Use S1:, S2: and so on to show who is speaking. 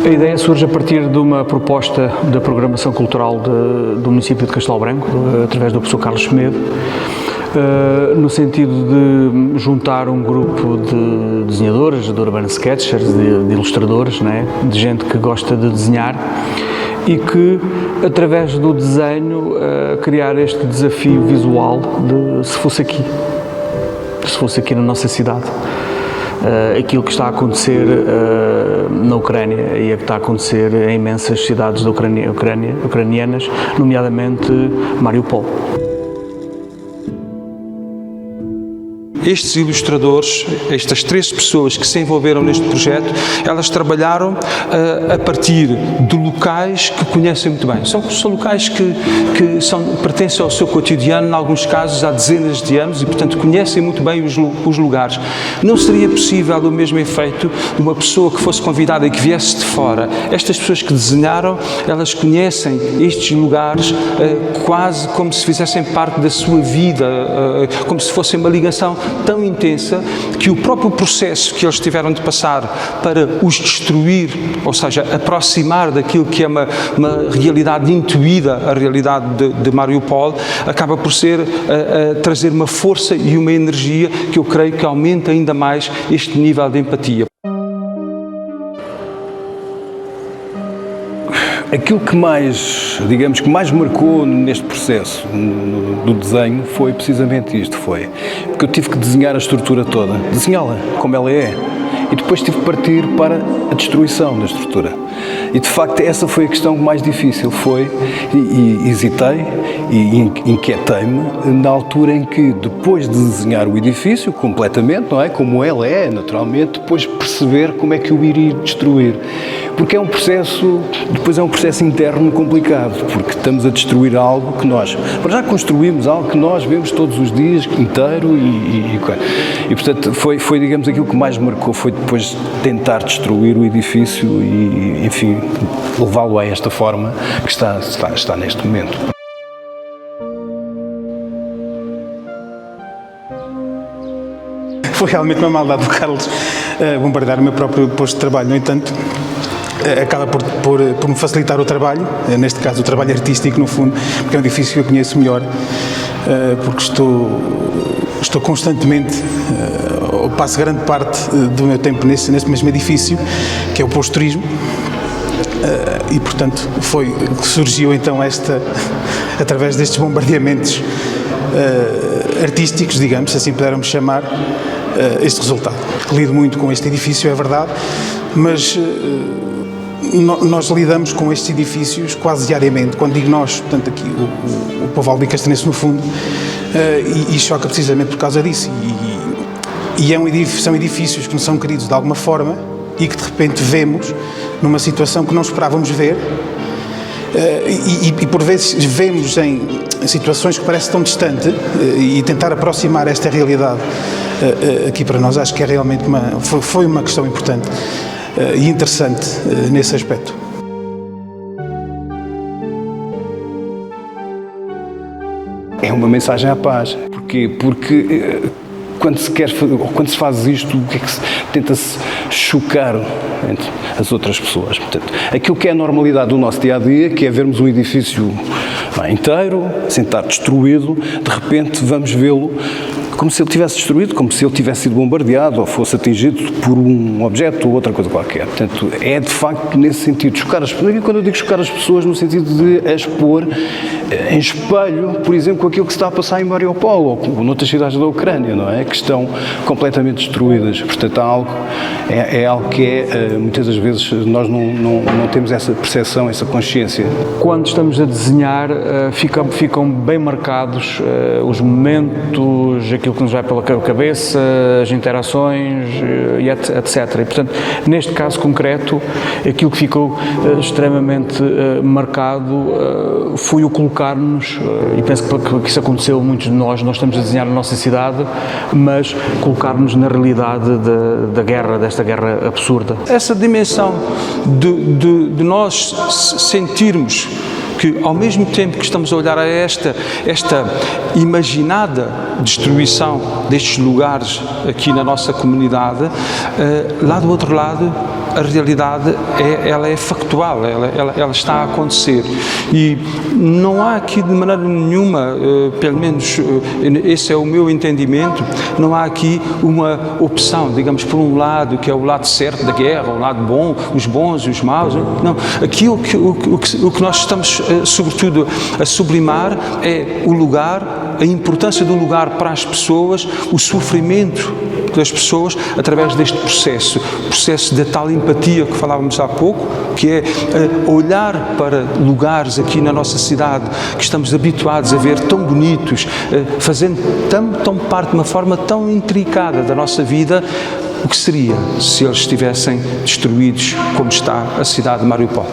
S1: A ideia surge a partir de uma proposta da programação cultural do município de Castelo Branco, através do professor Carlos Semedo, no sentido de juntar um grupo de desenhadores, de urban sketchers, de ilustradores, né, de gente que gosta de desenhar e que, através do desenho, criar este desafio visual de se fosse aqui na nossa cidade. Aquilo que está a acontecer na Ucrânia e a que está a acontecer em imensas cidades da ucranianas, nomeadamente Mariupol.
S2: Estes ilustradores, estas 13 pessoas que se envolveram neste projeto, elas trabalharam a partir de locais que conhecem muito bem. São locais que pertencem ao seu cotidiano, em alguns casos há dezenas de anos, e portanto conhecem muito bem os lugares. Não seria possível o mesmo efeito de uma pessoa que fosse convidada e que viesse de fora. Estas pessoas que desenharam, elas conhecem estes lugares quase como se fizessem parte da sua vida, como se fosse uma ligação tão intensa que o próprio processo que eles tiveram de passar para os destruir, ou seja, aproximar daquilo que é uma realidade intuída, a realidade de Mariupol, acaba por trazer uma força e uma energia que eu creio que aumenta ainda mais este nível de empatia.
S3: Aquilo que mais, digamos, que mais marcou neste processo do desenho foi precisamente isto, porque eu tive que desenhar a estrutura toda, desenhá-la como ela é, e depois tive que partir para a destruição da estrutura. E de facto essa foi a questão mais difícil, e hesitei e inquietei-me na altura em que, depois de desenhar o edifício completamente, não é, como ela é, naturalmente, depois perceber como é que eu iria destruir. Porque é um processo interno complicado, porque estamos a destruir algo que nós, já construímos algo que nós vemos todos os dias, inteiro, e portanto foi, digamos, aquilo que mais marcou, foi depois tentar destruir o edifício e, enfim, levá-lo a esta forma que está neste momento.
S4: Foi realmente uma maldade do Carlos bombardear o meu próprio posto de trabalho. No entanto, acaba por me facilitar o trabalho, neste caso o trabalho artístico, no fundo, porque é um edifício que eu conheço melhor, porque estou constantemente, passo grande parte do meu tempo nesse mesmo edifício, que é o posto de turismo, e portanto surgiu então através destes bombardeamentos artísticos, digamos, se assim pudermos chamar, este resultado. Lido muito com este edifício, é verdade, mas nós lidamos com estes edifícios quase diariamente. Quando digo nós, portanto aqui o povo albicastanense no fundo, e choca precisamente por causa disso. São edifícios que nos são queridos de alguma forma e que de repente vemos numa situação que não esperávamos ver, e por vezes vemos em situações que parecem tão distantes, e tentar aproximar esta realidade aqui para nós, acho que é realmente foi uma questão importante e interessante nesse aspecto.
S3: É uma mensagem à paz. Porquê? Porque quando se faz isto, tenta-se chocar entre as outras pessoas. Portanto, aquilo que é a normalidade do nosso dia-a-dia, que é vermos um edifício inteiro, sem estar destruído, de repente vamos vê-lo como se ele tivesse destruído, como se ele tivesse sido bombardeado ou fosse atingido por um objeto ou outra coisa qualquer. Portanto, é de facto nesse sentido, chocar as pessoas. E quando eu digo chocar as pessoas, no sentido de as pôr em espelho, por exemplo, com aquilo que se está a passar em Mariupol ou noutras cidades da Ucrânia, não é? Que estão completamente destruídas. Portanto, é algo que muitas das vezes nós não temos essa percepção, essa consciência.
S1: Quando estamos a desenhar, ficam bem marcados os momentos, aquilo que nos vai pela cabeça, as interações, etc. E, portanto, neste caso concreto, aquilo que ficou extremamente marcado foi o colocar-nos, e penso que isso aconteceu a muitos de nós estamos a desenhar a nossa cidade, mas colocar-nos na realidade da guerra, desta guerra absurda.
S2: Essa dimensão de nós sentirmos que, ao mesmo tempo que estamos a olhar a esta imaginada destruição destes lugares aqui na nossa comunidade, lá do outro lado a realidade ela é factual, ela está a acontecer. E não há aqui de maneira nenhuma, pelo menos esse é o meu entendimento, não há aqui uma opção, digamos, por um lado, que é o lado certo da guerra, o lado bom, os bons e os maus. Não. Aqui o que nós estamos, sobretudo, a sublimar é o lugar, a importância do lugar para as pessoas, o sofrimento das pessoas através deste processo da tal empatia que falávamos há pouco, que é olhar para lugares aqui na nossa cidade que estamos habituados a ver tão bonitos, fazendo tão parte de uma forma tão intricada da nossa vida. O que seria se eles estivessem destruídos como está a cidade de Mariupol?